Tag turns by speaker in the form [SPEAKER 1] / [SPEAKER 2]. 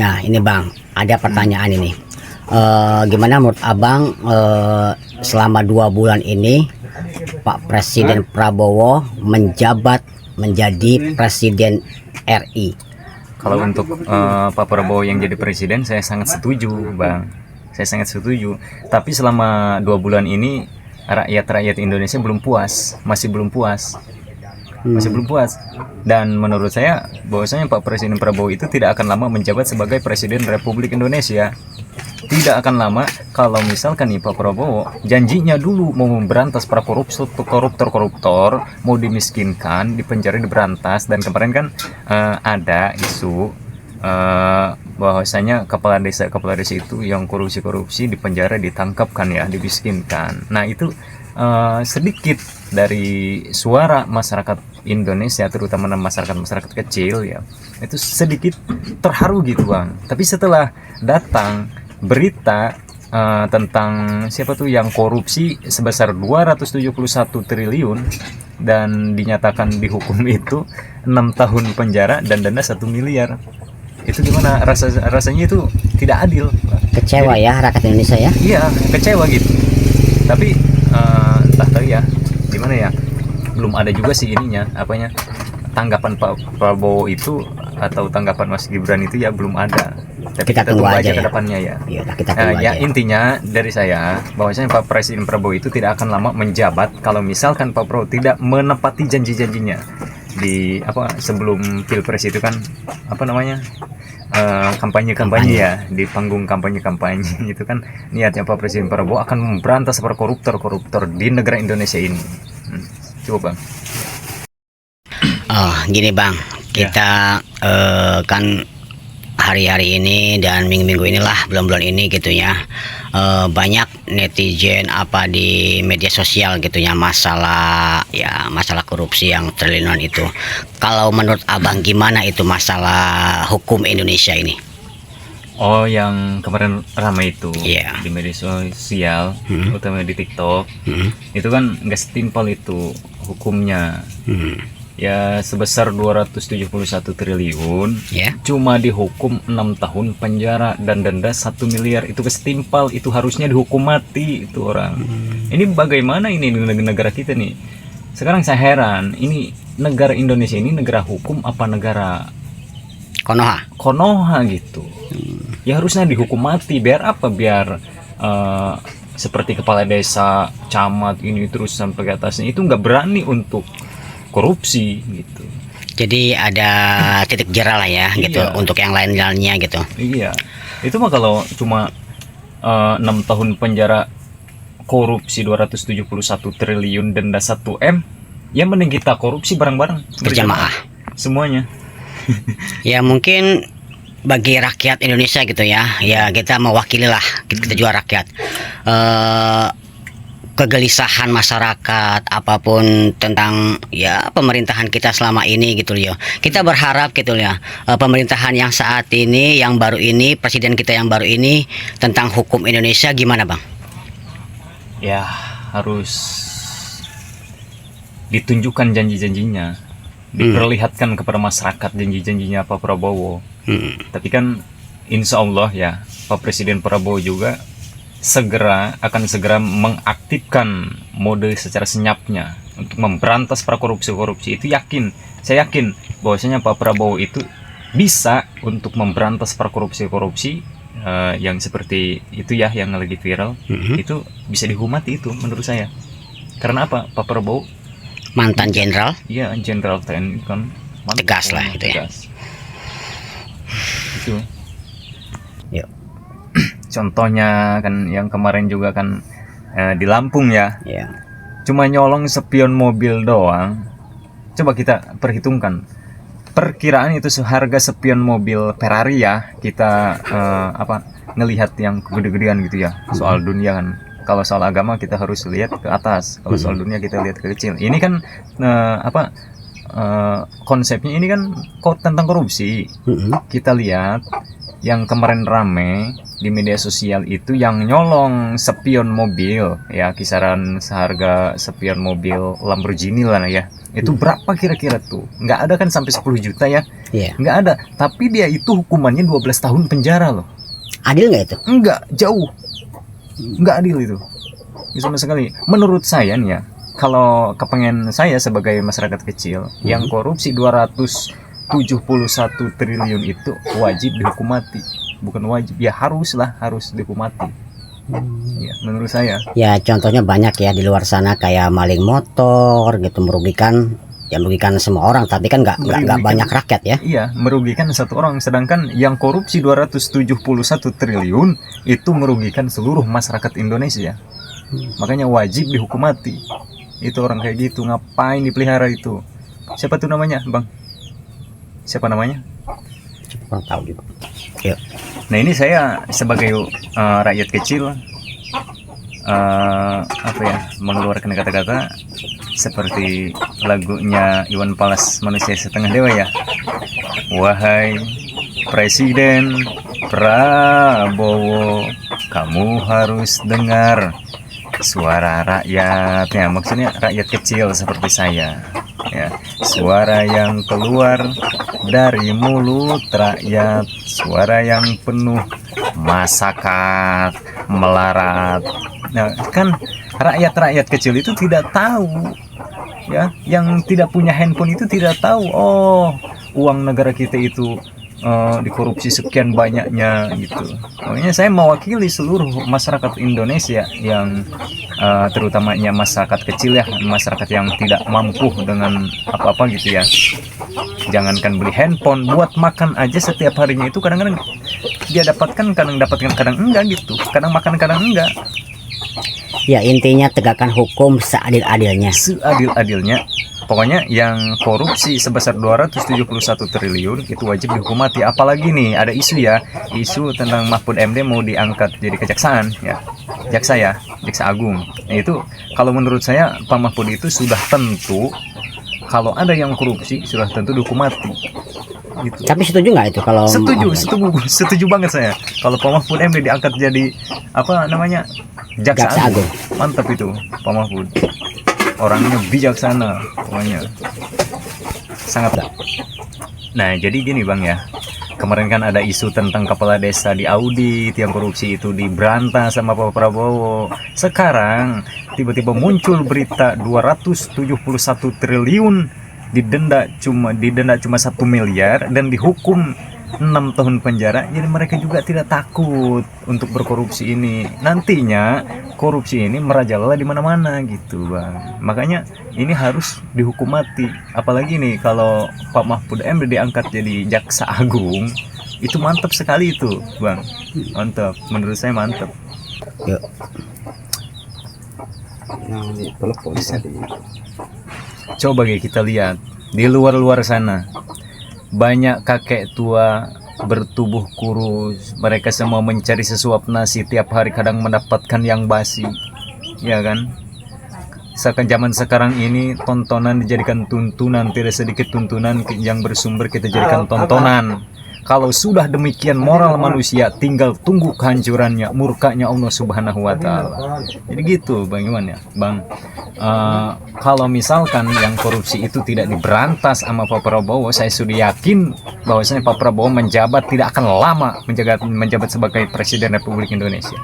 [SPEAKER 1] Nah, ini Bang, ada pertanyaan ini. Gimana menurut Abang selama 2 bulan ini Pak Presiden Prabowo menjabat menjadi Presiden RI?
[SPEAKER 2] Kalau untuk Pak Prabowo yang jadi presiden, saya sangat setuju, Bang. Saya sangat setuju. Tapi selama 2 bulan ini rakyat Indonesia belum puas, masih belum puas, Dan menurut saya, bahwasanya Pak Presiden Prabowo itu tidak akan lama menjabat sebagai Presiden Republik Indonesia. Tidak akan lama kalau misalkan nih Pak Prabowo janjinya dulu mau memberantas para koruptor, mau dimiskinkan, dipenjara, diberantas. Dan kemarin kan ada isu bahwasanya kepala desa itu yang korupsi dipenjara, ditangkap kan ya, dimiskinkan. Nah itu sedikit dari suara masyarakat Indonesia, terutama masyarakat kecil ya, itu sedikit terharu gitu Bang. Tapi setelah datang berita tentang siapa tuh yang korupsi sebesar 271 triliun dan dinyatakan dihukum itu 6 tahun penjara dan denda 1 miliar. Itu gimana rasanya? Itu tidak adil.
[SPEAKER 1] Kecewa ya rakyat Indonesia ya?
[SPEAKER 2] Iya, kecewa gitu. Tapi entah tahu ya gimana ya, belum ada juga sih ininya, apanya, tanggapan Pak Prabowo itu atau tanggapan Mas Gibran itu ya belum ada. Tapi kita tunggu aja ke depannya ya.
[SPEAKER 1] Iya, kita tunggu aja.
[SPEAKER 2] Intinya dari saya bahwasanya Pak Presiden Prabowo itu tidak akan lama menjabat kalau misalkan Pak Prabowo tidak menepati janji-janjinya di sebelum Pilpres itu kan kampanye ya, di panggung kampanye itu kan niatnya Pak Presiden Prabowo akan memberantas para koruptor di negara Indonesia ini. Coba Bang.
[SPEAKER 1] Oh gini Bang, kita kan hari-hari ini dan minggu-minggu inilah, bulan-bulan ini gitu ya, banyak netizen di media sosial gitu ya, masalah korupsi yang triliunan itu. Kalau menurut Abang gimana itu masalah hukum Indonesia ini?
[SPEAKER 2] Oh, yang kemarin ramai itu
[SPEAKER 1] di
[SPEAKER 2] media sosial, utama di TikTok, itu kan nggak setimpal itu hukumnya. Ya sebesar 271 triliun, cuma dihukum 6 tahun penjara dan denda 1 miliar. Itu kesetimpal, itu harusnya dihukum mati itu orang. Ini bagaimana ini negara kita nih? Sekarang saya heran, ini negara Indonesia ini negara hukum apa negara Konoha gitu. Ya harusnya dihukum mati, biar apa? Biar seperti kepala desa, camat ini terus sampai ke atasnya itu nggak berani untuk korupsi gitu.
[SPEAKER 1] Jadi ada titik jera lah ya gitu untuk yang lain-lainnya gitu.
[SPEAKER 2] Iya. Itu mah kalau cuma 6 tahun penjara, korupsi 271 triliun, denda 1 M, ya mending kita korupsi bareng-bareng
[SPEAKER 1] berjamaah
[SPEAKER 2] semuanya.
[SPEAKER 1] Ya mungkin bagi rakyat Indonesia gitu ya, ya kita mewakili lah, kita juga rakyat. Kegelisahan masyarakat apapun tentang ya pemerintahan kita selama ini gitu ya. Kita berharap gitu ya, pemerintahan yang saat ini, yang baru ini, presiden kita yang baru ini, tentang hukum Indonesia gimana Bang?
[SPEAKER 2] Ya harus ditunjukkan janji-janjinya, diperlihatkan kepada masyarakat janji-janjinya Pak Prabowo. Tapi kan insya Allah ya Pak Presiden Prabowo juga akan segera mengaktifkan mode secara senyapnya untuk memberantas para korupsi itu. Saya yakin bahwasanya Pak Prabowo itu bisa untuk memberantas para korupsi yang seperti itu ya, yang lagi viral. Itu bisa dihumati itu menurut saya. Karena apa? Pak Prabowo
[SPEAKER 1] mantan jenderal,
[SPEAKER 2] iya, jenderal TNI kan,
[SPEAKER 1] tegas lah gitu ya.
[SPEAKER 2] Itu contohnya kan yang kemarin juga kan di Lampung ya, cuma nyolong spion mobil doang. Coba kita perhitungkan, perkiraan itu seharga spion mobil Ferrari ya, kita ngelihat yang gede-gedean gitu ya. Soal dunia kan, kalau soal agama kita harus lihat ke atas, kalau soal dunia kita lihat ke kecil. Ini kan konsepnya ini kan tentang korupsi. Kita lihat yang kemarin rame di media sosial itu yang nyolong spion mobil ya, kisaran seharga spion mobil Lamborghini lah ya, Itu berapa kira-kira tuh? Nggak ada kan sampai 10 juta ya?
[SPEAKER 1] Iya.
[SPEAKER 2] Nggak ada. Tapi dia itu hukumannya 12 tahun penjara loh.
[SPEAKER 1] Adil nggak itu?
[SPEAKER 2] Enggak, jauh. Nggak adil itu. Sama sekali. Menurut saya nih ya, kalau kepengen saya sebagai masyarakat kecil, yang korupsi 271 triliun itu wajib dihukum mati. Bukan wajib, ya harus dihukum mati. Ya, menurut saya.
[SPEAKER 1] Ya contohnya banyak ya di luar sana kayak maling motor gitu, merugikan semua orang, tapi kan nggak banyak rakyat ya.
[SPEAKER 2] Iya, merugikan satu orang, sedangkan yang korupsi 271 triliun itu merugikan seluruh masyarakat Indonesia. Makanya wajib dihukum mati. Itu orang kayak gitu, ngapain dipelihara itu? Siapa tuh namanya, Bang? Siapa namanya?
[SPEAKER 1] Kurang tahu juga. Yuk.
[SPEAKER 2] Nah, ini saya sebagai rakyat kecil mengeluarkan kata-kata seperti lagunya Iwan Fals, Manusia Setengah Dewa ya. Wahai Presiden Prabowo, kamu harus dengar suara rakyat, ya maksudnya rakyat kecil seperti saya ya. Suara yang keluar dari mulut rakyat, suara yang penuh masakat melarat. Nah, kan rakyat kecil itu tidak tahu ya, yang tidak punya handphone itu tidak tahu, oh uang negara kita itu dikorupsi sekian banyaknya gitu. Makanya saya mewakili seluruh masyarakat Indonesia yang terutamanya masyarakat kecil ya, masyarakat yang tidak mampu dengan apa-apa gitu ya. Jangankan beli handphone, buat makan aja setiap harinya itu kadang-kadang dia dapatkan, kadang enggak gitu. Kadang makan, kadang enggak.
[SPEAKER 1] Ya intinya tegakkan hukum seadil-adilnya.
[SPEAKER 2] Seadil-adilnya. Pokoknya yang korupsi sebesar 271 triliun itu wajib dihukum mati. Apalagi nih ada isu ya, isu tentang Mahfud MD mau diangkat jadi kejaksaan ya, jaksa agung. Nah, itu kalau menurut saya Pak Mahfud itu sudah tentu, kalau ada yang korupsi sudah tentu dihukum mati. Gitu.
[SPEAKER 1] Tapi setuju nggak itu kalau?
[SPEAKER 2] Setuju banget saya. Kalau Pak Mahfud MD diangkat jadi apa namanya, jaksa agung, mantap itu Pak Mahfud. Orangnya bijaksana, pokoknya sangat. Nah, jadi gini Bang ya, kemarin kan ada isu tentang kepala desa diaudit, yang korupsi itu diberantas sama Pak Prabowo. Sekarang tiba-tiba muncul berita 271 triliun didenda cuma 1 miliar dan dihukum 6 tahun penjara. Jadi mereka juga tidak takut untuk berkorupsi ini. Nantinya korupsi ini merajalela di mana-mana gitu Bang. Makanya ini harus dihukum mati. Apalagi nih kalau Pak Mahfud MD diangkat jadi jaksa agung, itu mantap sekali itu Bang. Mantap, menurut saya mantap.
[SPEAKER 1] Yuk.
[SPEAKER 2] Coba kita lihat di luar sana, banyak kakek tua bertubuh kurus, mereka semua mencari sesuap nasi tiap hari, kadang mendapatkan yang basi, ya kan? Zaman sekarang ini tontonan dijadikan tuntunan, tidak sedikit tuntunan yang bersumber kita jadikan tontonan. Kalau sudah demikian moral manusia, tinggal tunggu kehancurannya, murkanya Allah Subhanahu wa Ta'ala. Jadi gitu Bang Iwan ya, Bang. Kalau misalkan yang korupsi itu tidak diberantas sama Pak Prabowo, saya sudah yakin bahwasanya Pak Prabowo menjabat tidak akan lama menjabat sebagai Presiden Republik Indonesia.